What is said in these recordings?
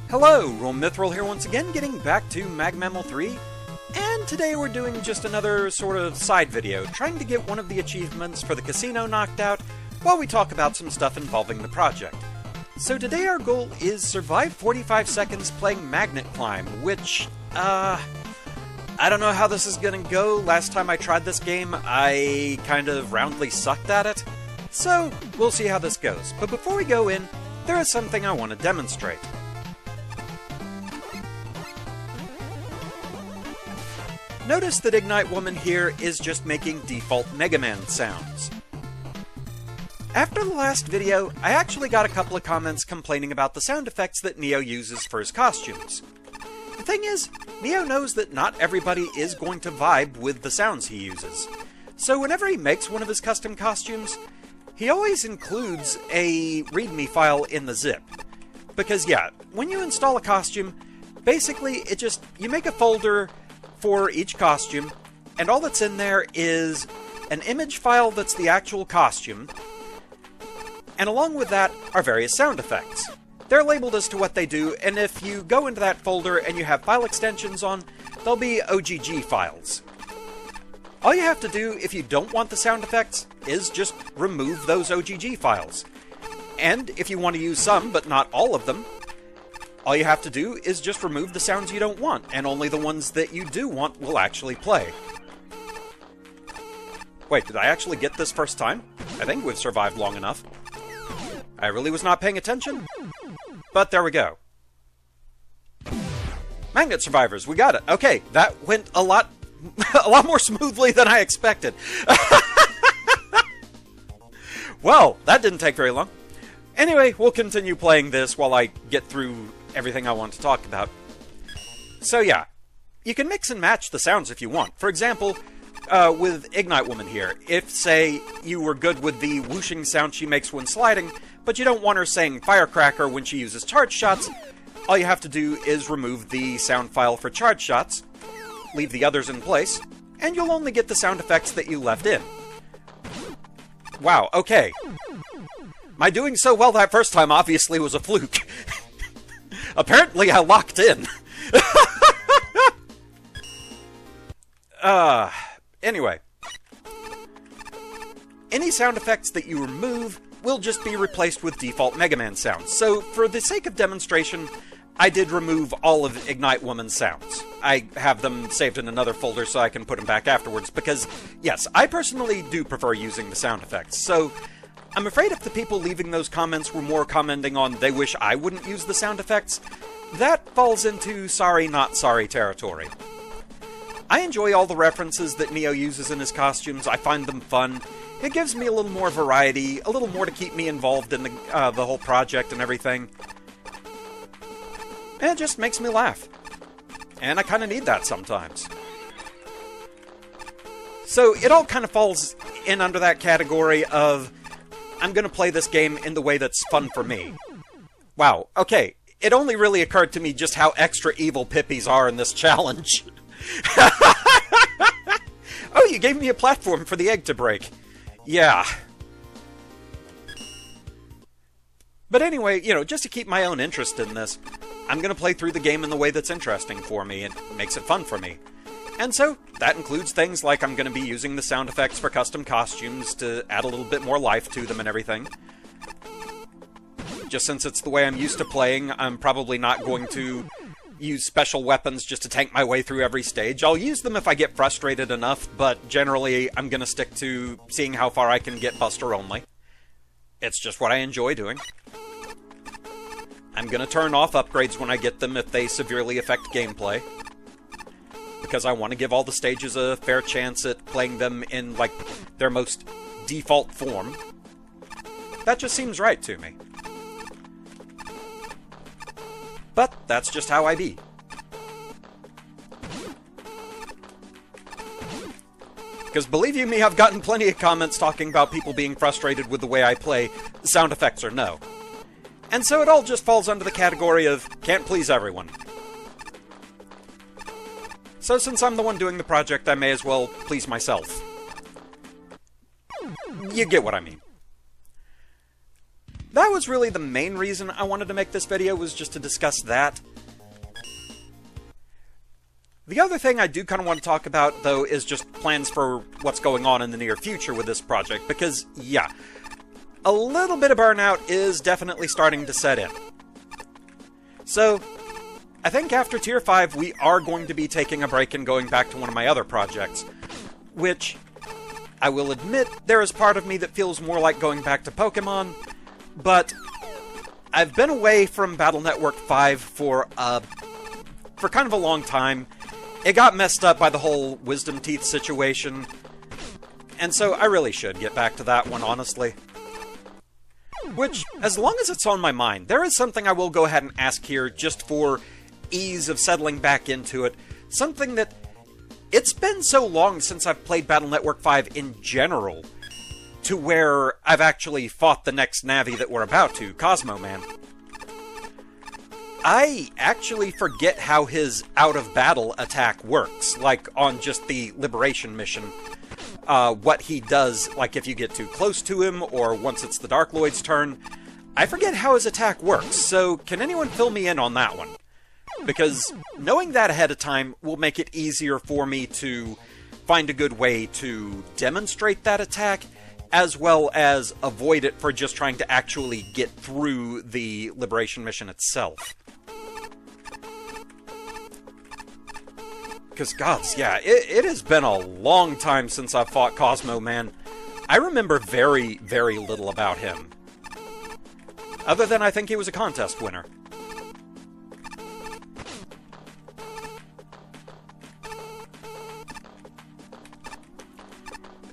Hello, RoahmMythril here once again, getting back to MagMl 3, and today we're doing just another sort of side video, trying to get one of the achievements for the casino knocked out, while we talk about some stuff involving the project. So today our goal is survive 45 seconds playing Magnet Climb, which, I don't know how this is gonna go. Last time I tried this game, I kind of roundly sucked at it, so we'll see how this goes. But before we go in, there is something I want to demonstrate. Notice that Ignite Woman here is just making default Mega Man sounds. After the last video, I actually got a couple of comments complaining about the sound effects that Neo uses for his costumes. The thing is, Neo knows that not everybody is going to vibe with the sounds he uses. So whenever he makes one of his custom costumes, he always includes a README file in the zip. Because yeah, when you install a costume, basically you make a folder for each costume, and all that's in there is an image file that's the actual costume, and along with that are various sound effects. They're labeled as to what they do, and if you go into that folder and you have file extensions on, they'll be OGG files. All you have to do if you don't want the sound effects is just remove those OGG files. And if you want to use some, but not all of them, all you have to do is just remove the sounds you don't want, and only the ones that you do want will actually play. Wait, did I actually get this first time? I think we've survived long enough. I really was not paying attention, but there we go. Magnet survivors, we got it. Okay, that went a lot more smoothly than I expected. Well, that didn't take very long. Anyway, we'll continue playing this while I get through everything I want to talk about. So yeah, you can mix and match the sounds if you want. For example, with Ignite Woman here, if, say, you were good with the whooshing sound she makes when sliding, but you don't want her saying firecracker when she uses charge shots, all you have to do is remove the sound file for charge shots, leave the others in place, and you'll only get the sound effects that you left in. Wow, okay. My doing so well that first time obviously was a fluke. Apparently I locked in. Anyway. Any sound effects that you remove will just be replaced with default Mega Man sounds. So, for the sake of demonstration, I did remove all of Ignite Woman's sounds. I have them saved in another folder so I can put them back afterwards, because, yes, I personally do prefer using the sound effects. So, I'm afraid if the people leaving those comments were more commenting on they wish I wouldn't use the sound effects, that falls into sorry not sorry territory. I enjoy all the references that Neo uses in his costumes. I find them fun. It gives me a little more variety, a little more to keep me involved in the whole project and everything. And it just makes me laugh. And I kind of need that sometimes. So it all kind of falls in under that category of I'm going to play this game in the way that's fun for me. Wow, okay. It only really occurred to me just how extra evil Pippies are in this challenge. Oh, you gave me a platform for the egg to break. Yeah. But anyway, you know, just to keep my own interest in this, I'm going to play through the game in the way that's interesting for me and makes it fun for me. And so, that includes things like I'm going to be using the sound effects for custom costumes to add a little bit more life to them and everything. Just since it's the way I'm used to playing, I'm probably not going to use special weapons just to tank my way through every stage. I'll use them if I get frustrated enough, but generally I'm going to stick to seeing how far I can get Buster only. It's just what I enjoy doing. I'm going to turn off upgrades when I get them if they severely affect gameplay, because I want to give all the stages a fair chance at playing them in, like, their most default form. That just seems right to me. But that's just how I be. Because believe you me, I've gotten plenty of comments talking about people being frustrated with the way I play, sound effects or no. And so it all just falls under the category of can't please everyone. So since I'm the one doing the project, I may as well please myself. You get what I mean. that was really the main reason I wanted to make this video, was just to discuss that. The other thing I do kind of want to talk about, though, is just plans for what's going on in the near future with this project, because, yeah, a little bit of burnout is definitely starting to set in. So, I think after Tier 5, we are going to be taking a break and going back to one of my other projects, which, I will admit, there is part of me that feels more like going back to Pokemon, but I've been away from Battle Network 5 for kind of a long time. It got messed up by the whole Wisdom Teeth situation, and so I really should get back to that one, honestly. Which, as long as it's on my mind, there is something I will go ahead and ask here, just for ease of settling back into it. Something that, it's been so long since I've played Battle Network 5 in general, to where I've actually fought the next Navi that we're about to, Cosmo Man. I actually forget how his out-of-battle attack works, like on just the Liberation mission. What he does, like if you get too close to him, or once it's the Dark Lloyd's turn. I forget how his attack works, so can anyone fill me in on that one? Because knowing that ahead of time will make it easier for me to find a good way to demonstrate that attack, as well as avoid it for just trying to actually get through the Liberation mission itself. Because, gods, yeah, it has been a long time since I've fought Cosmo Man. I remember very, very little about him. Other than I think he was a contest winner.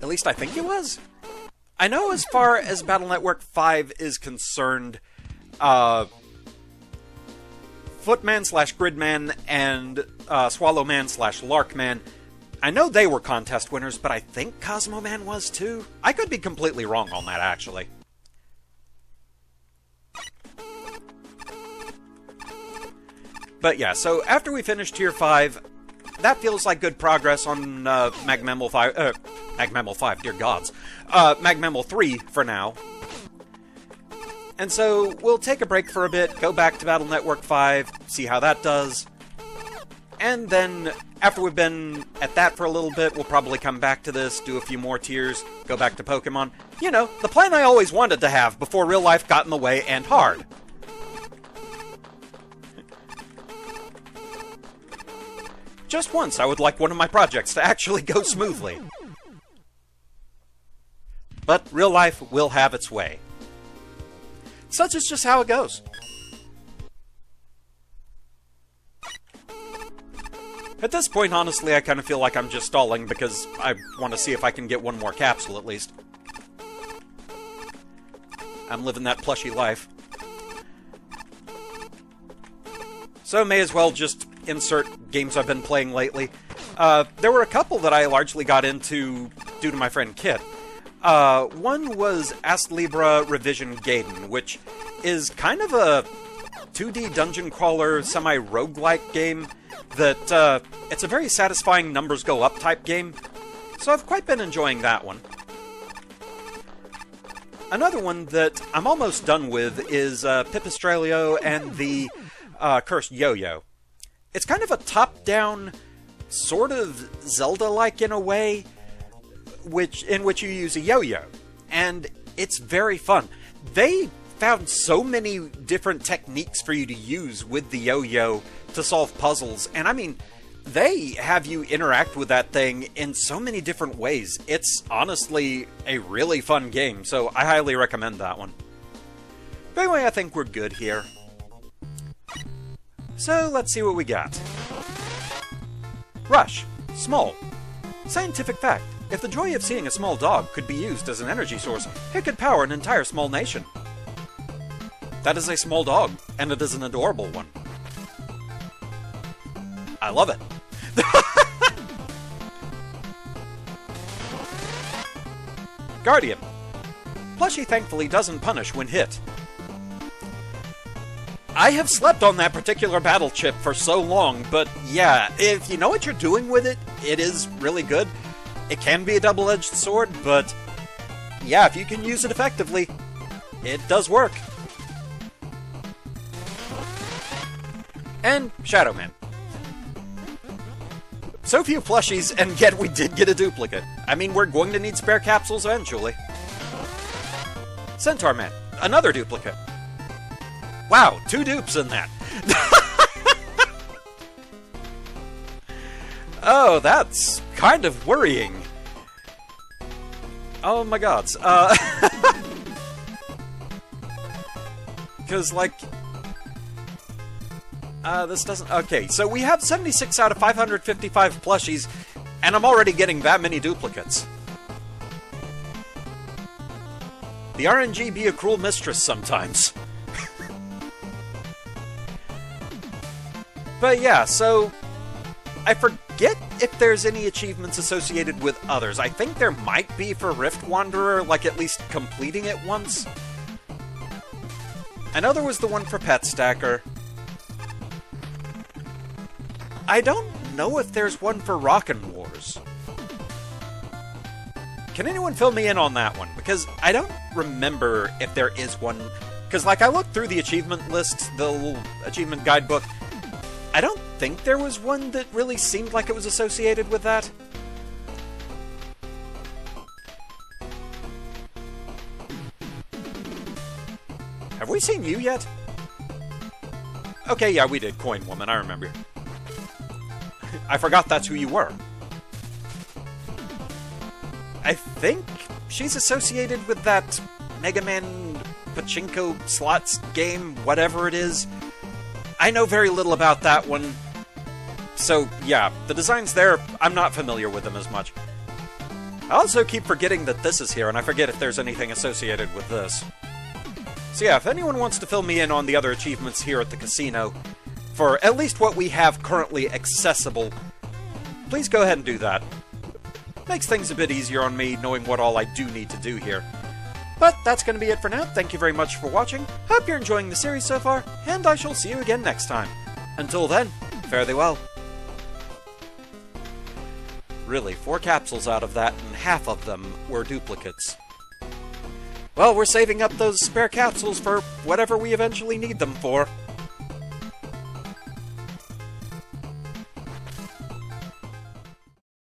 At least I think he was. I know as far as Battle Network 5 is concerned, Footman/Gridman and Swallowman/Larkman, I know they were contest winners, but I think Cosmo Man was too. I could be completely wrong on that, actually. But yeah, so after we finish Tier 5, that feels like good progress on MagMl 5, MagMl 5, dear gods. MagMl 3 for now. And so, we'll take a break for a bit, go back to Battle Network 5, see how that does. And then, after we've been at that for a little bit, we'll probably come back to this, do a few more tiers, go back to Pokemon. You know, the plan I always wanted to have before real life got in the way and hard. Just once, I would like one of my projects to actually go smoothly. But real life will have its way. Such is just how it goes. At this point, honestly, I kind of feel like I'm just stalling because I want to see if I can get one more capsule at least. I'm living that plushy life. So may as well just insert games I've been playing lately. There were a couple that I largely got into due to my friend Kit. One was Astlibra Revision Gaiden, which is kind of a 2D dungeon crawler, semi-roguelike game that, it's a very satisfying numbers go up type game, so I've quite been enjoying that one. Another one that I'm almost done with is Pipistrello and the Cursed Yo-Yo. It's kind of a top-down, sort of Zelda-like in a way, in which you use a yo-yo, and it's very fun. They found so many different techniques for you to use with the yo-yo to solve puzzles, and I mean, they have you interact with that thing in so many different ways. It's honestly a really fun game, so I highly recommend that one. But anyway, I think we're good here. So, let's see what we got. Rush. Small. Scientific fact. If the joy of seeing a small dog could be used as an energy source, it could power an entire small nation. That is a small dog, and it is an adorable one. I love it. Guardian. Plushie thankfully doesn't punish when hit. I have slept on that particular battle chip for so long, but yeah, if you know what you're doing with it, it is really good. It can be a double-edged sword, but yeah, if you can use it effectively, it does work. And Shadow Man. So few plushies, and yet we did get a duplicate. I mean, we're going to need spare capsules eventually. Centaur Man. Another duplicate. Wow, 2 dupes in that. Oh, that's kind of worrying. Oh my gods. Because, like... this doesn't... Okay, so we have 76 out of 555 plushies, and I'm already getting that many duplicates. The RNG be a cruel mistress sometimes. But yeah, so... I forget if there's any achievements associated with others. I think there might be for Rift Wanderer, like at least completing it once. I know there was the one for Pet Stacker. I don't know if there's one for Rockin' Wars. Can anyone fill me in on that one? Because I don't remember if there is one. Because, like, I looked through the achievement list, the little achievement guidebook. I don't think there was one that really seemed like it was associated with that. Have we seen you yet? Okay, yeah, we did. Coin Woman, I remember. I forgot that's who you were. I think she's associated with that Mega Man Pachinko slots game, whatever it is. I know very little about that one. So, yeah, the designs there, I'm not familiar with them as much. I also keep forgetting that this is here, and I forget if there's anything associated with this. So yeah, if anyone wants to fill me in on the other achievements here at the casino, for at least what we have currently accessible, please go ahead and do that. Makes things a bit easier on me, knowing what all I do need to do here. But that's going to be it for now. Thank you very much for watching. Hope you're enjoying the series so far, and I shall see you again next time. Until then, fare thee well. Really, 4 capsules out of that, and half of them were duplicates. Well, we're saving up those spare capsules for whatever we eventually need them for.